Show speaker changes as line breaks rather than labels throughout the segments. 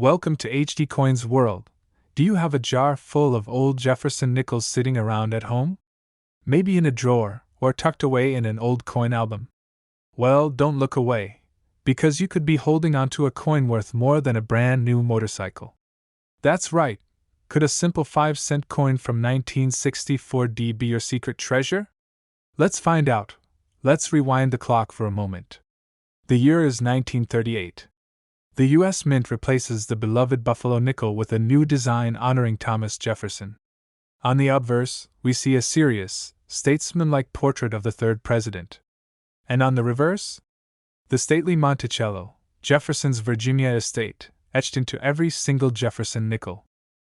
Welcome to HD Coins World. Do you have a jar full of old Jefferson Nickels sitting around at home? Maybe in a drawer, or tucked away in an old coin album? Well, don't look away, because you could be holding onto a coin worth more than a brand new motorcycle. That's right. Could a simple 5-cent coin from 1964D be your secret treasure? Let's find out. Let's rewind the clock for a moment. The year is 1938. The U.S. Mint replaces the beloved Buffalo nickel with a new design honoring Thomas Jefferson. On the obverse, we see a serious, statesman-like portrait of the third president. And on the reverse? The stately Monticello, Jefferson's Virginia estate, etched into every single Jefferson nickel.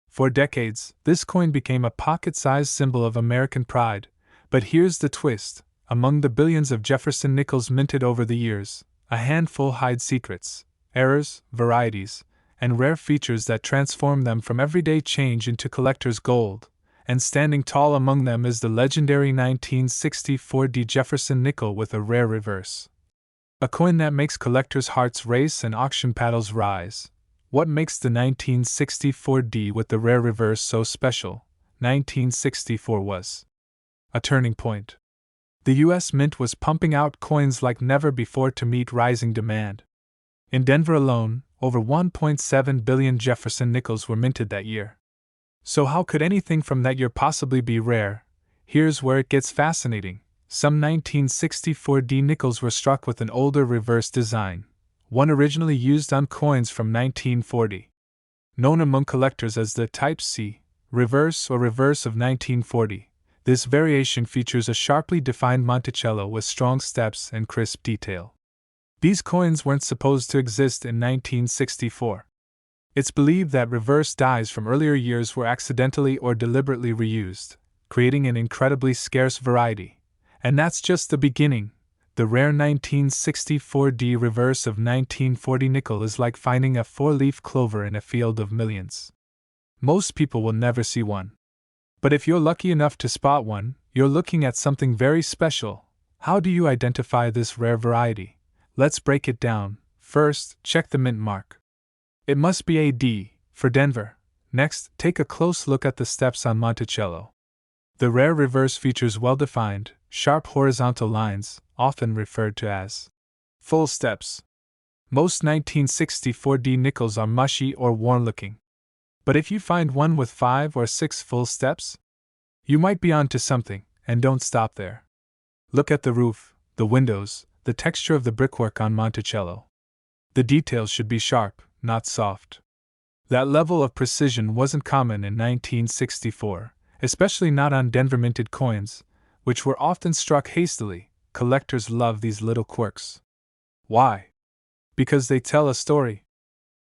For decades, this coin became a pocket-sized symbol of American pride, but here's the twist. Among the billions of Jefferson nickels minted over the years, a handful hide secrets, errors, varieties, and rare features that transform them from everyday change into collector's gold, and standing tall among them is the legendary 1964D Jefferson nickel with a rare reverse. A coin that makes collectors' hearts race and auction paddles rise. What makes the 1964D with the rare reverse so special? 1964 was a turning point. The U.S. Mint was pumping out coins like never before to meet rising demand. In Denver alone, over 1.7 billion Jefferson nickels were minted that year. So how could anything from that year possibly be rare? Here's where it gets fascinating. Some 1964D nickels were struck with an older reverse design, one originally used on coins from 1940. Known among collectors as the Type C, reverse or reverse of 1940, this variation features a sharply defined Monticello with strong steps and crisp detail. These coins weren't supposed to exist in 1964. It's believed that reverse dies from earlier years were accidentally or deliberately reused, creating an incredibly scarce variety. And that's just the beginning. The rare 1964D reverse of 1940 nickel is like finding a 4-leaf clover in a field of millions. Most people will never see one. But if you're lucky enough to spot one, you're looking at something very special. How do you identify this rare variety? Let's break it down. First, check the mint mark. It must be a D, for Denver. Next, take a close look at the steps on Monticello. The rare reverse features well-defined, sharp horizontal lines, often referred to as full steps. Most 1964D nickels are mushy or worn-looking. But if you find one with 5 or 6 full steps, you might be onto something, and don't stop there. Look at the roof, the windows, the texture of the brickwork on Monticello. The details should be sharp, not soft. That level of precision wasn't common in 1964, especially not on Denver minted coins, which were often struck hastily. Collectors love these little quirks. Why? Because they tell a story.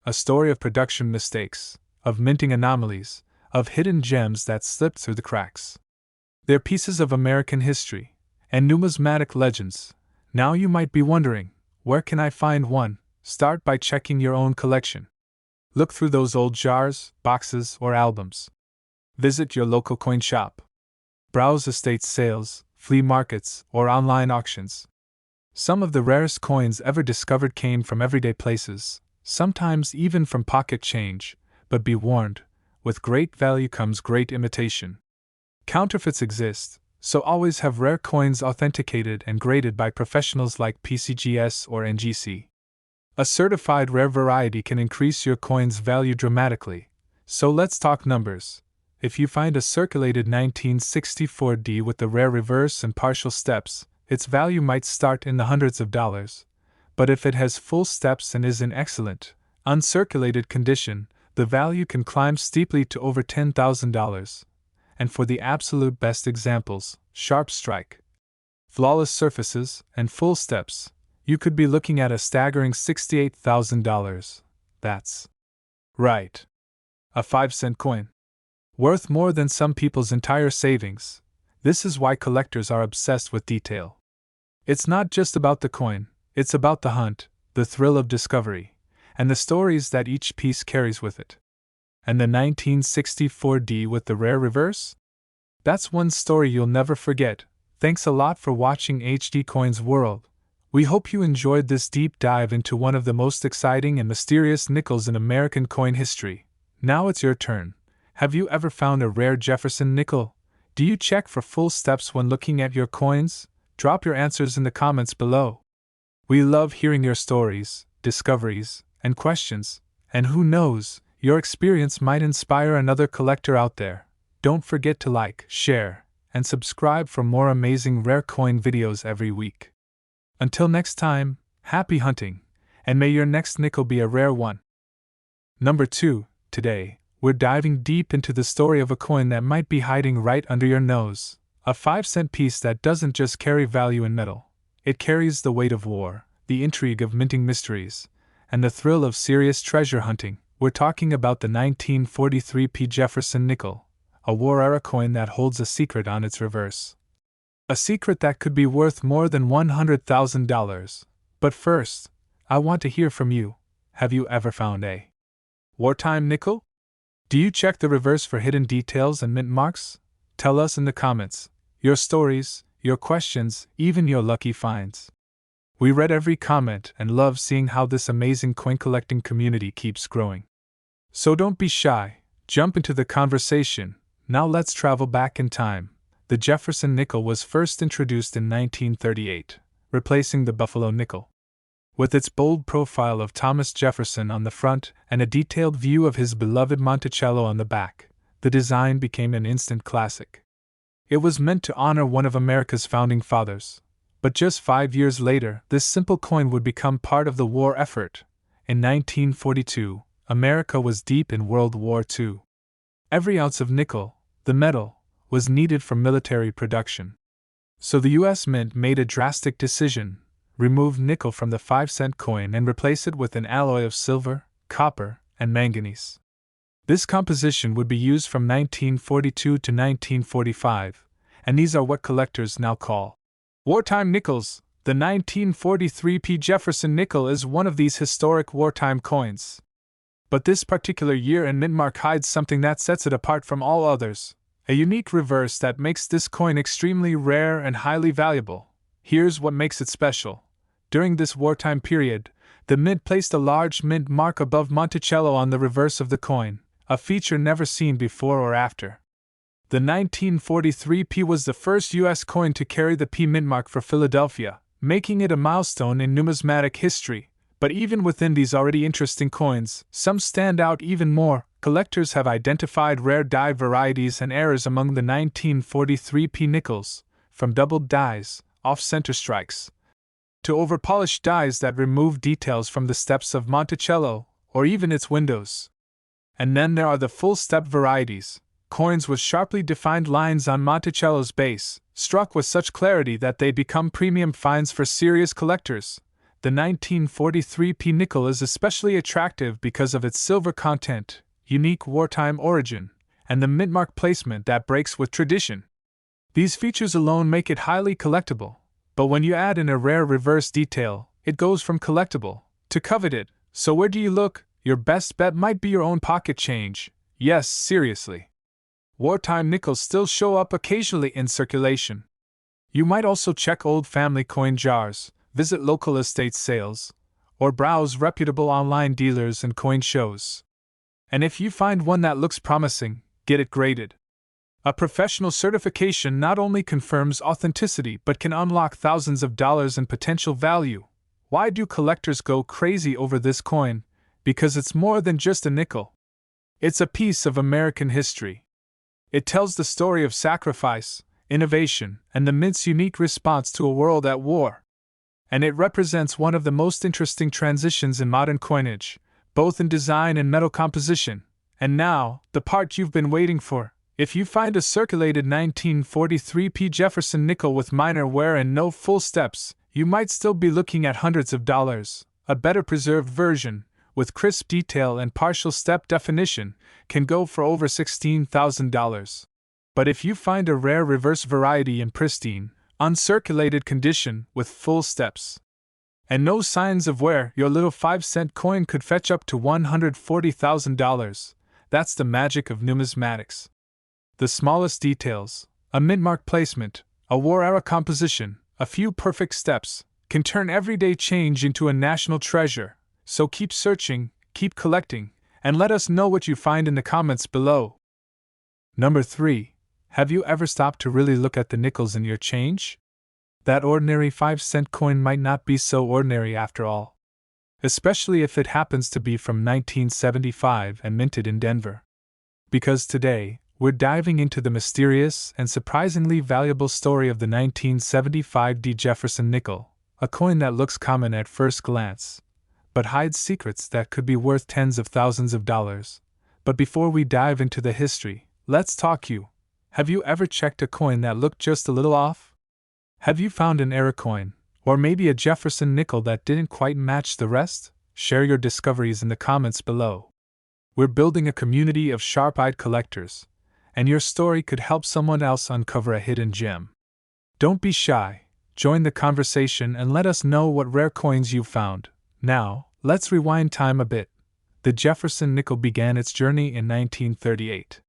A story of production mistakes, of minting anomalies, of hidden gems that slipped through the cracks. They're pieces of American history and numismatic legends. Now you might be wondering, where can I find one? Start by checking your own collection. Look through those old jars, boxes, or albums. Visit your local coin shop. Browse estate sales, flea markets, or online auctions. Some of the rarest coins ever discovered came from everyday places, sometimes even from pocket change, but be warned, with great value comes great imitation. Counterfeits exist, so always have rare coins authenticated and graded by professionals like PCGS or NGC. A certified rare variety can increase your coin's value dramatically, so let's talk numbers. If you find a circulated 1964D with the rare reverse and partial steps, its value might start in the hundreds of dollars. But if it has full steps and is in excellent, uncirculated condition, the value can climb steeply to over $10,000. And for the absolute best examples, sharp strike, flawless surfaces, and full steps, you could be looking at a staggering $68,000. That's right. A 5-cent coin. Worth more than some people's entire savings. This is why collectors are obsessed with detail. It's not just about the coin, it's about the hunt, the thrill of discovery, and the stories that each piece carries with it. And the 1964D with the rare reverse? That's one story you'll never forget. Thanks a lot for watching HD Coins World. We hope you enjoyed this deep dive into one of the most exciting and mysterious nickels in American coin history. Now it's your turn. Have you ever found a rare Jefferson nickel? Do you check for full steps when looking at your coins? Drop your answers in the comments below. We love hearing your stories, discoveries, and questions, and who knows, your experience might inspire another collector out there. Don't forget to like, share, and subscribe for more amazing rare coin videos every week. Until next time, happy hunting, and may your next nickel be a rare one. Number 2, today, we're diving deep into the story of a coin that might be hiding right under your nose. A 5-cent piece that doesn't just carry value in metal. It carries the weight of war, the intrigue of minting mysteries, and the thrill of serious treasure hunting. We're talking about the 1943 Jefferson Nickel, a war-era coin that holds a secret on its reverse. A secret that could be worth more than $100,000. But first, I want to hear from you. Have you ever found a wartime nickel? Do you check the reverse for hidden details and mint marks? Tell us in the comments your stories, your questions, even your lucky finds. We read every comment and love seeing how this amazing coin collecting community keeps growing. So don't be shy, jump into the conversation. Now let's travel back in time. The Jefferson nickel was first introduced in 1938, replacing the Buffalo nickel. With its bold profile of Thomas Jefferson on the front and a detailed view of his beloved Monticello on the back, the design became an instant classic. It was meant to honor one of America's founding fathers. But just 5 years later, this simple coin would become part of the war effort. In 1942, America was deep in World War II. Every ounce of nickel, the metal, was needed for military production. So the U.S. Mint made a drastic decision: remove nickel from the 5-cent coin and replace it with an alloy of silver, copper, and manganese. This composition would be used from 1942 to 1945, and these are what collectors now call wartime nickels. The 1943 Jefferson Nickel is one of these historic wartime coins. But this particular year and mint mark hides something that sets it apart from all others. A unique reverse that makes this coin extremely rare and highly valuable. Here's what makes it special. During this wartime period, the mint placed a large mint mark above Monticello on the reverse of the coin, a feature never seen before or after. The 1943 P was the first U.S. coin to carry the P mint mark for Philadelphia, making it a milestone in numismatic history. But even within these already interesting coins, some stand out even more. Collectors have identified rare die varieties and errors among the 1943 P nickels, from doubled dies, off-center strikes, to overpolished dies that remove details from the steps of Monticello, or even its windows. And then there are the full-step varieties, coins with sharply defined lines on Monticello's base, struck with such clarity that they become premium finds for serious collectors. The 1943 P nickel is especially attractive because of its silver content, unique wartime origin, and the mint mark placement that breaks with tradition. These features alone make it highly collectible, but when you add in a rare reverse detail, it goes from collectible to coveted. So where do you look? Your best bet might be your own pocket change. Yes, seriously. Wartime nickels still show up occasionally in circulation. You might also check old family coin jars, visit local estate sales, or browse reputable online dealers and coin shows. And if you find one that looks promising, get it graded. A professional certification not only confirms authenticity but can unlock thousands of dollars in potential value. Why do collectors go crazy over this coin? Because it's more than just a nickel. It's a piece of American history. It tells the story of sacrifice, innovation, and the mint's unique response to a world at war. And it represents one of the most interesting transitions in modern coinage, both in design and metal composition. And now, the part you've been waiting for. If you find a circulated 1943 P Jefferson nickel with minor wear and no full steps, you might still be looking at hundreds of dollars. A better preserved version, with crisp detail and partial step definition, can go for over $16,000. But if you find a rare reverse variety in pristine, uncirculated condition with full steps and no signs of wear, your little 5-cent coin could fetch up to $140,000. That's the magic of numismatics. The smallest details, a mint mark placement, a war-era composition, a few perfect steps, can turn everyday change into a national treasure. So keep searching, keep collecting, and let us know what you find in the comments below. Number 3. Have you ever stopped to really look at the nickels in your change? That ordinary 5-cent coin might not be so ordinary after all. Especially if it happens to be from 1975 and minted in Denver. Because today, we're diving into the mysterious and surprisingly valuable story of the 1975 Jefferson Nickel, a coin that looks common at first glance, but hides secrets that could be worth tens of thousands of dollars. But before we dive into the history, let's talk you. Have you ever checked a coin that looked just a little off? Have you found an error coin, or maybe a Jefferson nickel that didn't quite match the rest? Share your discoveries in the comments below. We're building a community of sharp-eyed collectors, and your story could help someone else uncover a hidden gem. Don't be shy, join the conversation and let us know what rare coins you've found. Now, let's rewind time a bit. The Jefferson nickel began its journey in 1938.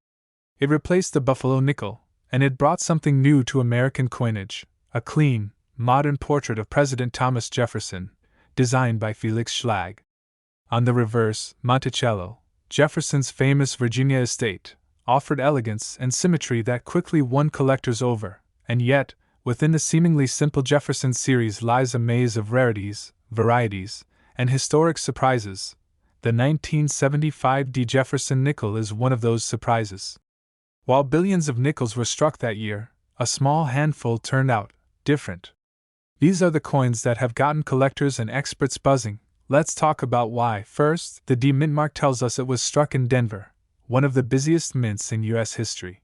It replaced the Buffalo nickel, and it brought something new to American coinage, a clean, modern portrait of President Thomas Jefferson, designed by Felix Schlag. On the reverse, Monticello, Jefferson's famous Virginia estate, offered elegance and symmetry that quickly won collectors over, and yet, within the seemingly simple Jefferson series lies a maze of rarities, varieties, and historic surprises. The 1975 Jefferson nickel is one of those surprises. While billions of nickels were struck that year, a small handful turned out different. These are the coins that have gotten collectors and experts buzzing. Let's talk about why. First, the mintmark tells us it was struck in Denver, one of the busiest mints in U.S. history.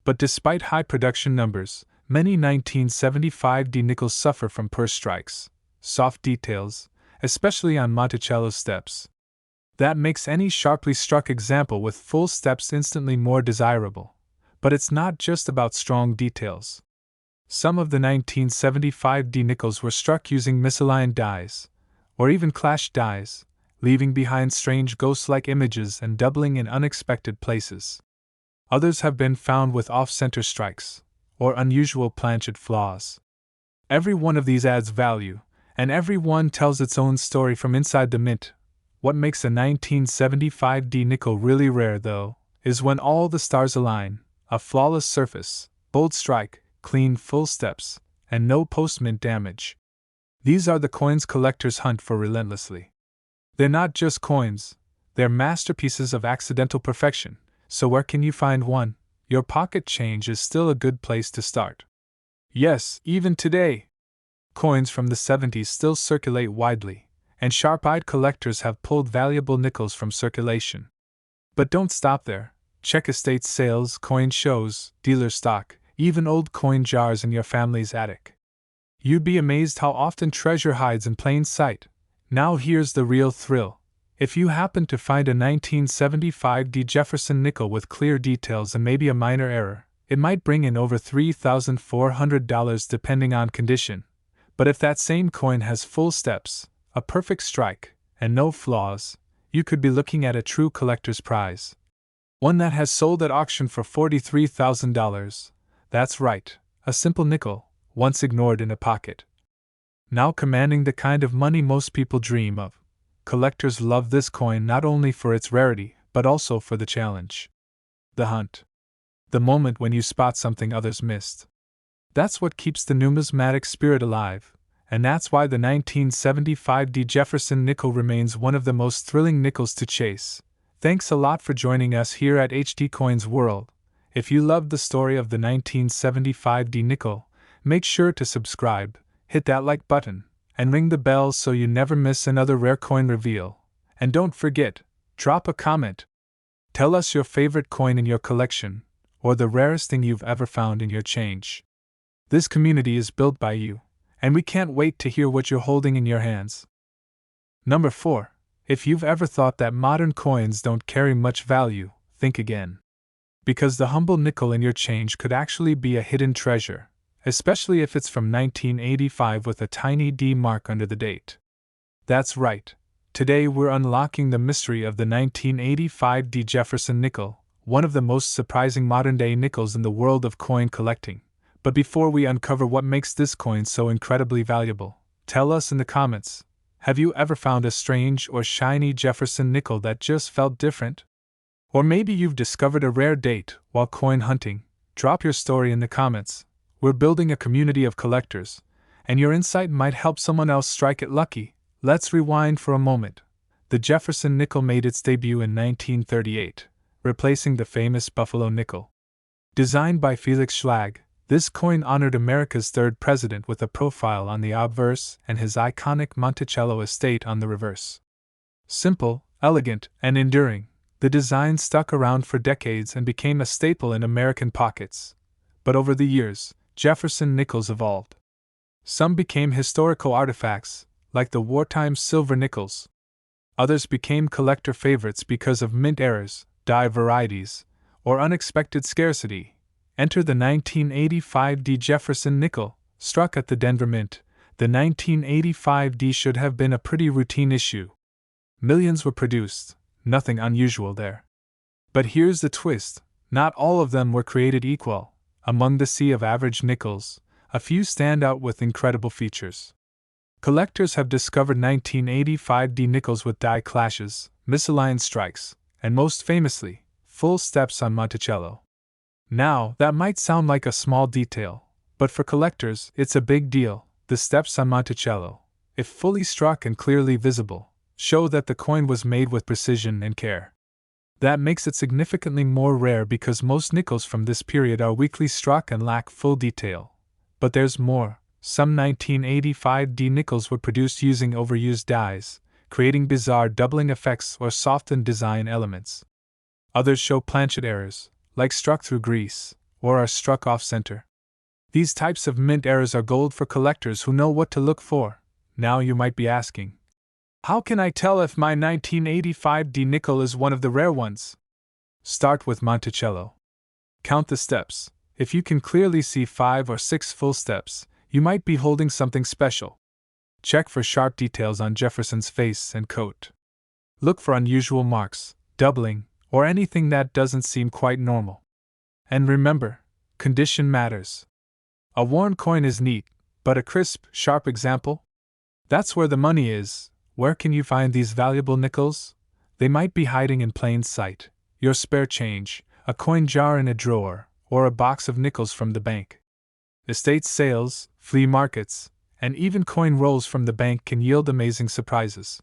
But despite high production numbers, many 1975 nickels suffer from poor strikes, soft details, especially on Monticello's steps. That makes any sharply struck example with full steps instantly more desirable. But it's not just about strong details. Some of the 1975 nickels were struck using misaligned dies, or even clashed dies, leaving behind strange ghost-like images and doubling in unexpected places. Others have been found with off-center strikes, or unusual planchet flaws. Every one of these adds value, and every one tells its own story from inside the mint. What makes a 1975 nickel really rare, though, is when all the stars align: a flawless surface, bold strike, clean full steps, and no post-mint damage. These are the coins collectors hunt for relentlessly. They're not just coins, they're masterpieces of accidental perfection. So where can you find one? Your pocket change is still a good place to start. Yes, even today, coins from the 70s still circulate widely, and sharp-eyed collectors have pulled valuable nickels from circulation. But don't stop there. Check estate sales, coin shows, dealer stock, even old coin jars in your family's attic. You'd be amazed how often treasure hides in plain sight. Now here's the real thrill. If you happen to find a 1975 Jefferson nickel with clear details and maybe a minor error, it might bring in over $3,400 depending on condition. But if that same coin has full steps, a perfect strike, and no flaws, you could be looking at a true collector's prize. One that has sold at auction for $43,000. That's right, a simple nickel, once ignored in a pocket, now commanding the kind of money most people dream of. Collectors love this coin not only for its rarity, but also for the challenge. The hunt. The moment when you spot something others missed. That's what keeps the numismatic spirit alive, and that's why the 1975 Jefferson nickel remains one of the most thrilling nickels to chase. Thanks a lot for joining us here at HD Coins World. If you loved the story of the 1975 nickel, make sure to subscribe, hit that like button, and ring the bell so you never miss another rare coin reveal. And don't forget, drop a comment. Tell us your favorite coin in your collection, or the rarest thing you've ever found in your change. This community is built by you, and we can't wait to hear what you're holding in your hands. Number 4. If you've ever thought that modern coins don't carry much value, think again. Because the humble nickel in your change could actually be a hidden treasure, especially if it's from 1985 with a tiny D mark under the date. That's right. Today we're unlocking the mystery of the 1985 Jefferson Nickel, one of the most surprising modern-day nickels in the world of coin collecting. But before we uncover what makes this coin so incredibly valuable, Tell us in the comments, have you ever found a strange or shiny Jefferson nickel that just felt different? Or maybe you've discovered a rare date while coin hunting. Drop your story in the comments. We're building a community of collectors, and your insight might help someone else strike it lucky. Let's rewind for a moment. The Jefferson nickel made its debut in 1938, replacing the famous Buffalo nickel. Designed by Felix Schlag, this coin honored America's third president with a profile on the obverse and his iconic Monticello estate on the reverse. Simple, elegant, and enduring, the design stuck around for decades and became a staple in American pockets. But over the years, Jefferson Nickels evolved. Some became historical artifacts, like the wartime silver nickels. Others became collector favorites because of mint errors, die varieties, or unexpected scarcity. Enter the 1985 D Jefferson Nickel, struck at the Denver Mint. The 1985 D should have been a pretty routine issue. Millions were produced, nothing unusual there. But here's the twist, not all of them were created equal. Among the sea of average nickels, a few stand out with incredible features. Collectors have discovered 1985 D nickels with die clashes, misaligned strikes, and most famously, full steps on Monticello. Now, that might sound like a small detail, but for collectors, it's a big deal. The steps on Monticello, if fully struck and clearly visible, show that the coin was made with precision and care. That makes it significantly more rare because most nickels from this period are weakly struck and lack full detail. But there's more. Some 1985 D nickels were produced using overused dies, creating bizarre doubling effects or softened design elements. Others show planchet errors, like struck through grease, or are struck off-center. These types of mint errors are gold for collectors who know what to look for. Now you might be asking, how can I tell if my 1985 D nickel is one of the rare ones? Start with Monticello. Count the steps. If you can clearly see 5 or 6 full steps, you might be holding something special. Check for sharp details on Jefferson's face and coat. Look for unusual marks, doubling, or anything that doesn't seem quite normal. And remember, condition matters. A worn coin is neat, but a crisp, sharp example? That's where the money is. Where can you find these valuable nickels? They might be hiding in plain sight. Your spare change, a coin jar in a drawer, or a box of nickels from the bank. Estate sales, flea markets, and even coin rolls from the bank can yield amazing surprises.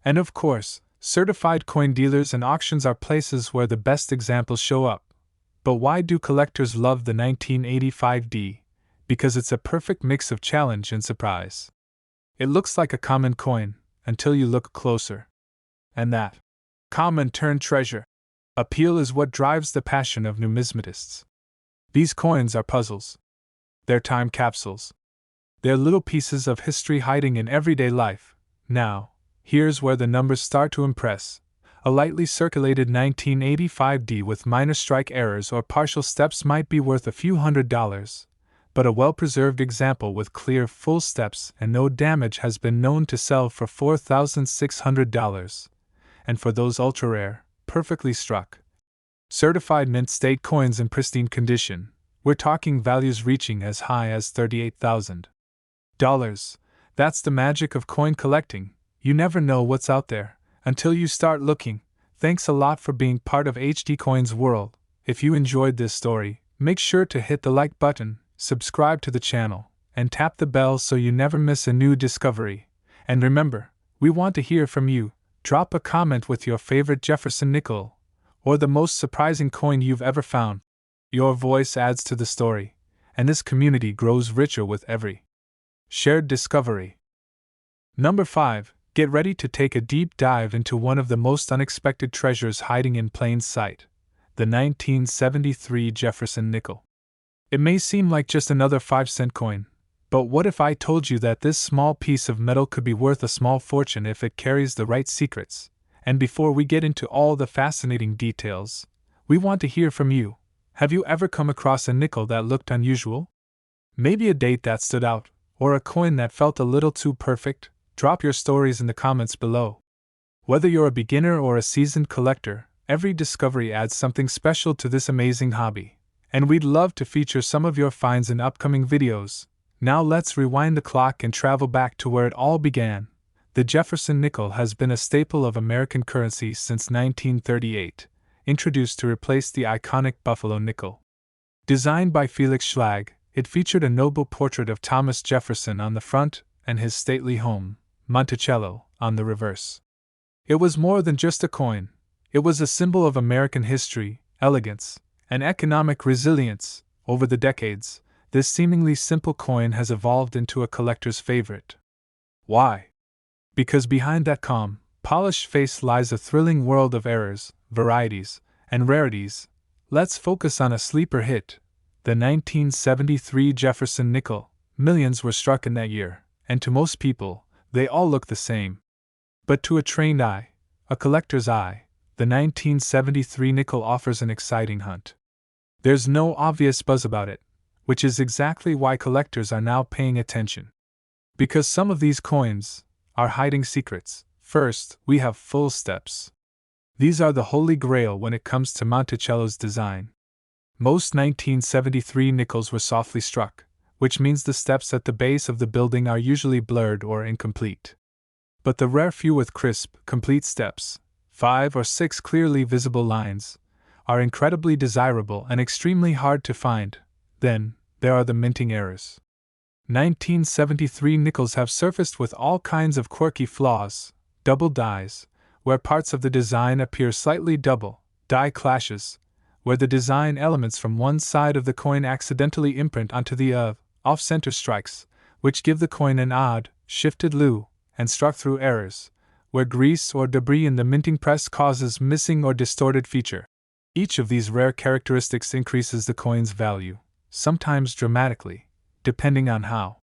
And of course, certified coin dealers and auctions are places where the best examples show up. But why do collectors love the 1985 D? Because it's a perfect mix of challenge and surprise. It looks like a common coin, until you look closer. And that common turned treasure appeal is what drives the passion of numismatists. These coins are puzzles. They're time capsules. They're little pieces of history hiding in everyday life. Now, here's where the numbers start to impress. A lightly circulated 1985 D with minor strike errors or partial steps might be worth a few $100s, but a well-preserved example with clear full steps and no damage has been known to sell for $4,600. And for those ultra-rare, perfectly struck, certified mint state coins in pristine condition, we're talking values reaching as high as $38,000. That's the magic of coin collecting. You never know what's out there until you start looking. Thanks a lot for being part of HD Coin's world. If you enjoyed this story, make sure to hit the like button, subscribe to the channel, and tap the bell so you never miss a new discovery. And remember, we want to hear from you. Drop a comment with your favorite Jefferson nickel, or the most surprising coin you've ever found. Your voice adds to the story, and this community grows richer with every shared discovery. Number 5. Get ready to take a deep dive into one of the most unexpected treasures hiding in plain sight, the 1973 Jefferson Nickel. It may seem like just another 5-cent coin, but what if I told you that this small piece of metal could be worth a small fortune if it carries the right secrets? And before we get into all the fascinating details, we want to hear from you. Have you ever come across a nickel that looked unusual? Maybe a date that stood out, or a coin that felt a little too perfect? Drop your stories in the comments below. Whether you're a beginner or a seasoned collector, every discovery adds something special to this amazing hobby, and we'd love to feature some of your finds in upcoming videos. Now let's rewind the clock and travel back to where it all began. The Jefferson nickel has been a staple of American currency since 1938, introduced to replace the iconic Buffalo nickel. Designed by Felix Schlag, it featured a noble portrait of Thomas Jefferson on the front and his stately home, Monticello, on the reverse. It was more than just a coin. It was a symbol of American history, elegance, and economic resilience. Over the decades, this seemingly simple coin has evolved into a collector's favorite. Why? Because behind that calm, polished face lies a thrilling world of errors, varieties, and rarities. Let's focus on a sleeper hit, the 1973 Jefferson Nickel. Millions were struck in that year, and to most people, they all look the same. But to a trained eye, a collector's eye, the 1973 nickel offers an exciting hunt. There's no obvious buzz about it, which is exactly why collectors are now paying attention. Because some of these coins are hiding secrets. First, we have full steps. These are the holy grail when it comes to Monticello's design. Most 1973 nickels were softly struck, which means the steps at the base of the building are usually blurred or incomplete. But the rare few with crisp, complete steps, 5 or 6 clearly visible lines, are incredibly desirable and extremely hard to find. Then, there are the minting errors. 1973 nickels have surfaced with all kinds of quirky flaws, double dies, where parts of the design appear slightly double, die clashes, where the design elements from one side of the coin accidentally imprint onto the off-center strikes, which give the coin an odd, shifted lieu, and struck through errors, where grease or debris in the minting press causes missing or distorted feature. Each of these rare characteristics increases the coin's value, sometimes dramatically, depending on how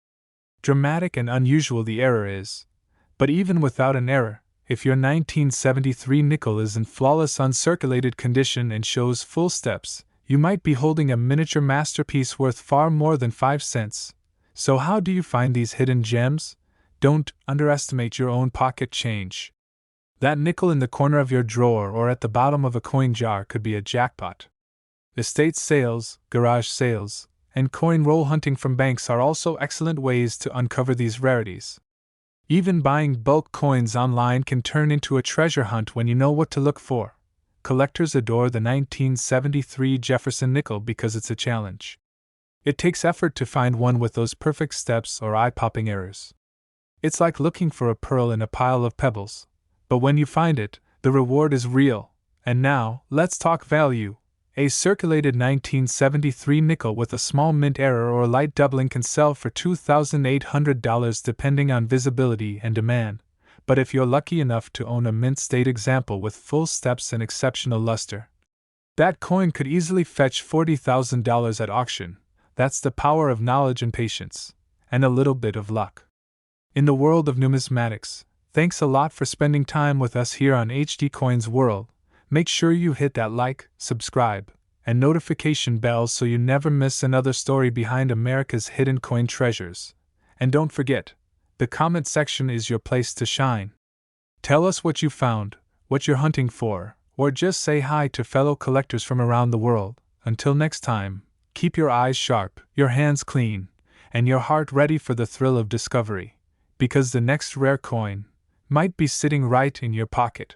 dramatic and unusual the error is. But even without an error, if your 1973 nickel is in flawless uncirculated condition and shows full steps, you might be holding a miniature masterpiece worth far more than 5 cents. So how do you find these hidden gems? Don't underestimate your own pocket change. That nickel in the corner of your drawer or at the bottom of a coin jar could be a jackpot. Estate sales, garage sales, and coin roll hunting from banks are also excellent ways to uncover these rarities. Even buying bulk coins online can turn into a treasure hunt when you know what to look for. Collectors adore the 1973 Jefferson Nickel because it's a challenge. It takes effort to find one with those perfect steps or eye-popping errors. It's like looking for a pearl in a pile of pebbles. But when you find it, the reward is real. And now, let's talk value. A circulated 1973 nickel with a small mint error or light doubling can sell for $2,800 depending on visibility and demand. But if you're lucky enough to own a mint state example with full steps and exceptional luster, that coin could easily fetch $40,000 at auction. That's the power of knowledge and patience, and a little bit of luck. In the world of numismatics, thanks a lot for spending time with us here on HD Coins World. Make sure you hit that like, subscribe, and notification bell so you never miss another story behind America's hidden coin treasures. And don't forget, the comment section is your place to shine. Tell us what you found, what you're hunting for, or just say hi to fellow collectors from around the world. Until next time, keep your eyes sharp, your hands clean, and your heart ready for the thrill of discovery. Because the next rare coin might be sitting right in your pocket.